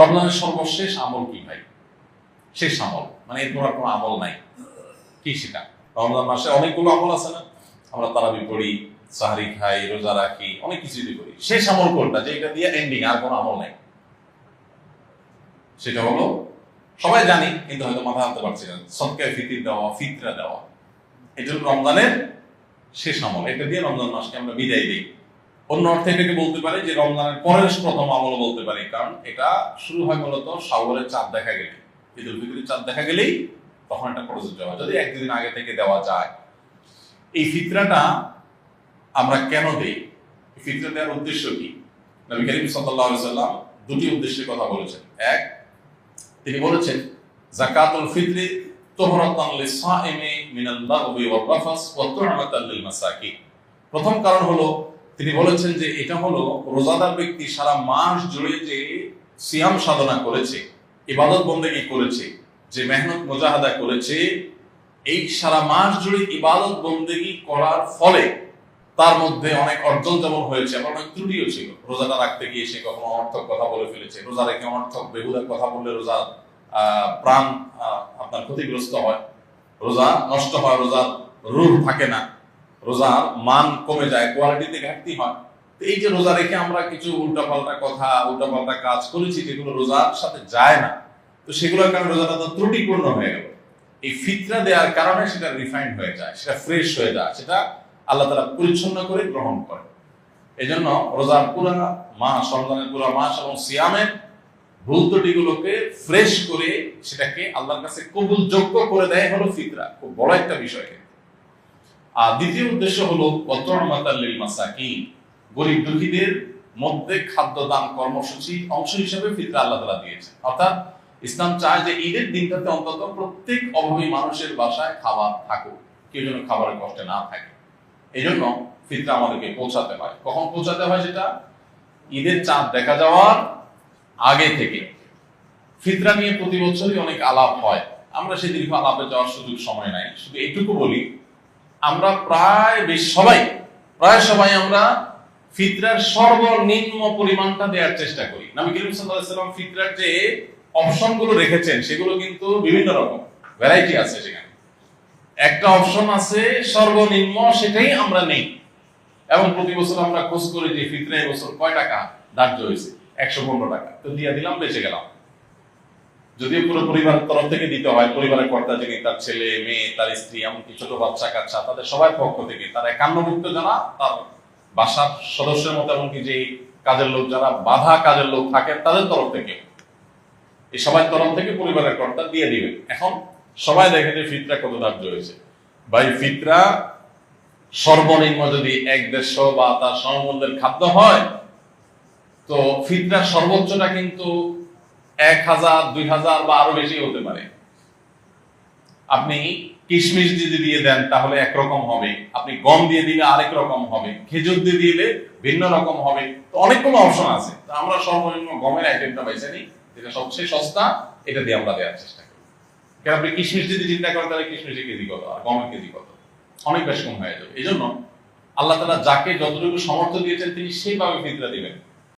রমজানের সর্বশেষ আমল কি ভাই? শেষ আমল, মানে এরপর আর কোনো আমল নাই। কি সেটা? রমজান মাসে অনেকগুলো আমল আছে না, আমরা তারাবি পড়ি, সাহরি খাই, রোজা রাখি, অনেক কিছুই করি। শেষ আমল কোনটা, যেটা দিয়ে এন্ডিং, আর কোনো আমল নাই? সেটা হলো, সবাই জানি কিন্তু হয়তো মাথা আনতে পারছি না, সদকায়ে ফিতর দেওয়া, ফিতরা দেওয়া। এটা হলো রমজানের শেষ আমল। এটা দিয়ে রমজান মাসকে আমরা বিদায় দিই। অন্য অর্থে এটাকে বলতে পারি যে রমজানের পরের প্রথম আমল বলতে পারি, কারণ এটা শুরু হয় মূলত শাওয়ালের চাঁদ দেখা গেলে, ঈদুল ফিতরের চাঁদ দেখা গেলেই তখন এটা প্রযোজ্য হয়, যদি এক দুদিন আগে থেকে দেওয়া যায়। এই ফিতরাটা আমরা কেন দেই? ফিতরা দেওয়ার উদ্দেশ্য কি? নবী করিম সাল্লাল্লাহু আলাইহি ওয়াসাল্লাম দুটি উদ্দেশ্যের কথা বলেছেন। এক, তিনি বলেছেন যাকাতুল ফিতরি তুহরাতান লিসাইমি মিনাল লাগবি ওয়ার রাফাস ওয়া তু'মাতান লিল মাসাকিন। প্রথম কারণ হলো, তিনি বলেছেন যে এটা হলো রোজাদার ব্যক্তি সারা মাস জুড়ে যে সিয়াম সাধনা করেছে, ইবাদত বন্দেগী করেছে, যে মেহনত মুজাহাদা করেছে, এই সারা মাস জুড়ে ইবাদত বন্দেগী করার ফলে তার মধ্যে অনেক অর্জন যেমন হয়েছে, আবার অনেক ত্রুটিও ছিল। রোজাটা রাখতে গিয়ে সে কখনো অনর্থক কথা বলে ফেলেছে, রোজা রেখে অনর্থক বেহুদা কথা বললে রোজা প্রাণ আপনার ক্ষতিগ্রস্ত হয়, রোজা নষ্ট হয়, রোজার রূহ থাকে না, রোজার মান কমে যায়, কোয়ালিটিতে ঘাটতি হয়। এই যে রোজা রেখে আমরা কিছু উল্টাপাল্টা কথা, উল্টাপাল্টা কাজ করেছি যেগুলো রোজার সাথে যায় না, তো সেগুলোর কারণে রোজাটা তো ত্রুটিপূর্ণ হয়ে গেল। এই ফিতরা দেওয়ার কারণে সেটা রিফাইন্ড হয়ে যায়, সেটা ফ্রেশ হয়ে যায়, সেটা আল্লাহ তাআলা পরিচ্ছন্ন করে গ্রহণ করে। এই জন্য রোজার পুরা মাস, রমজানের পুরা মাস এবং সিয়ামের ভুল ত্রুটিগুলোকে ফ্রেশ করে সেটাকে আল্লাহর কাছে কবুলযোগ্য করে দেয় হলো ফিতরা। খুব বড় একটা বিষয়। আর দ্বিতীয় উদ্দেশ্য হলো ওয়াতু'মাতাল লিল মাসাকিন, গরিব দুঃখীদের মধ্যে খাদ্য দান কর্মসূচি অংশ হিসেবে ফিতরা আল্লাহ তাআলা দিয়েছেন। অর্থাৎ ইসলাম চায় যে ঈদের দিনটাতে অন্তত প্রত্যেক অভাবী মানুষের বাসায় খাবার থাকুক, কেউ যেন খাবারের কষ্টে না থাকে। এই জন্য ফিতরা আমাদেরকে পৌঁছাতে হয়। কখন পৌঁছাতে হয়? সেটা ঈদের চাঁদ দেখা যাওয়ার আগে থেকে। ফিতরা নিয়ে প্রতি বছরই অনেক আলাপ হয়, আমরা সেই দীর্ঘ আলাপে যাওয়ার সুযোগ সময় নাই। শুধু এইটুকু বলি, আমরা প্রায় সবাই আমরা ফিতরার সর্বনিম্ন পরিমাণটা দেওয়ার চেষ্টা করি। নবী করিম সাল্লাল্লাহু আলাইহি ওয়াসাল্লাম ফিতরার যে অপশনগুলো রেখেছেন সেগুলো কিন্তু বিভিন্ন রকম, ভ্যারাইটি আছে। সেখানে একটা অপশন আছে সর্বনিম্ন, সেটাই আমরা নেই। এবং প্রতি বছর আমরা খোঁজ করি যে ফিতরা এই বছর কয় টাকা ধার্য হয়েছে, 115 টাকা, তো দিয়ে দিলাম, বেঁচে গেলাম। যদিও পুরো পরিবারের তরফ থেকে দিতে হয়, পরিবারের কর্তা যিনি, তার ছেলে মেয়ে, তার স্ত্রী, এমনকি ছোট বাচ্চা কাচ্চা, তাদের সবার পক্ষ থেকে, তার একান্নভুক্ত যারা তার বাসার সদস্যের মতো, এমনকি যে কাজের লোক, যারা বাধা কাজের লোক থাকেন, তাদের তরফ থেকে, এই সবার তরফ থেকে পরিবারের কর্তা দিয়ে দিবে। এখন সবাই দেখে যে ফিতরা কত ধার্য হয়েছে। ভাই, ফিতরা সর্বনিম্ন যদি 150 বা তার সমমূল্যের খাদ্য হয়, তো ফিতরার সর্বোচ্চটা কিন্তু 1000, 2000 বা আরো বেশি হতে পারে। আপনি কিশমিশ যদি দিয়ে দেন তাহলে একরকম হবে, আপনি গম দিয়ে দিলে আরেক রকম হবে, খেজুর দিয়ে দিলে ভিন্ন রকম হবে। তো অনেকগুলো অপশন আছে। তো আমরা সর্বনিম্ন গমের আইটেমটা বেছে নিই, যেটা সবচেয়ে সস্তা, এটা দিয়ে আমরা দেওয়ার চেষ্টা করি। কারণ আপনি কিশমিশ যদি চিন্তা করেন তাহলে কিশমিশের কেজি কত আর গমের কেজি কত, অনেক বেশ কম হয়ে যাবে। এই জন্য আল্লাহ তাআলা যাকে যতটুকু সামর্থ্য দিয়েছেন তিনি সেইভাবে ফিতরা দিবেন।